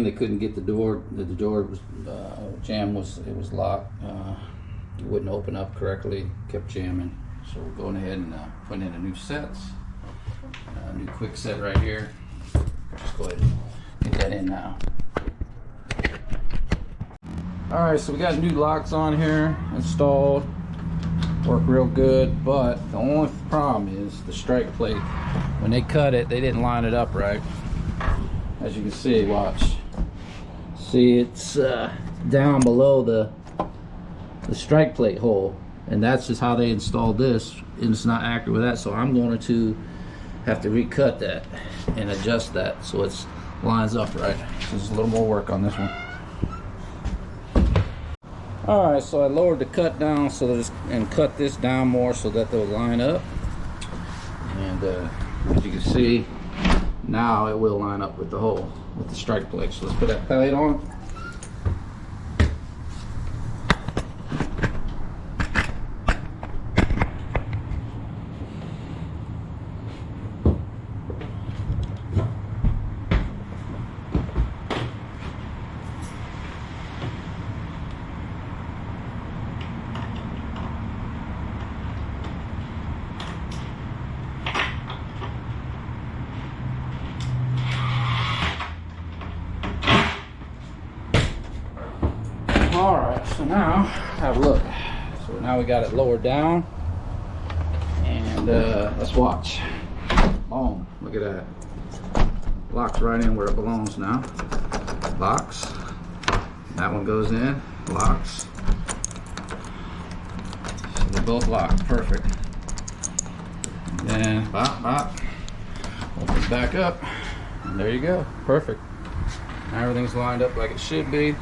they couldn't get the door. The door was jam was locked. It wouldn't open up correctly. Kept jamming. So we're going ahead and putting in a new sets. A new quick set right here. Just go ahead and get that in now. All right, so we got new locks on here installed. Work real good, but the only problem is the strike plate. When they cut it, they didn't line it up right. As you can see, watch. See, it's down below the strike plate hole, and that's just how they installed this, and it's not accurate with that. So I'm going to have to recut that and adjust that so it lines up right. So there's a little more work on this one. All right, so I lowered the cut down and cut this down more so that they'll line up. And as you can see, now it will line up with the hole, with the strike plate. So let's put that plate on. All right, so now have a look. So now we got it lowered down, and let's watch. Boom! Look at that. Locks right in where it belongs now. Locks. That one goes in. Locks. So they're both locked. Perfect. And then bop bop. Open it back up, and there you go. Perfect. Now everything's lined up like it should be.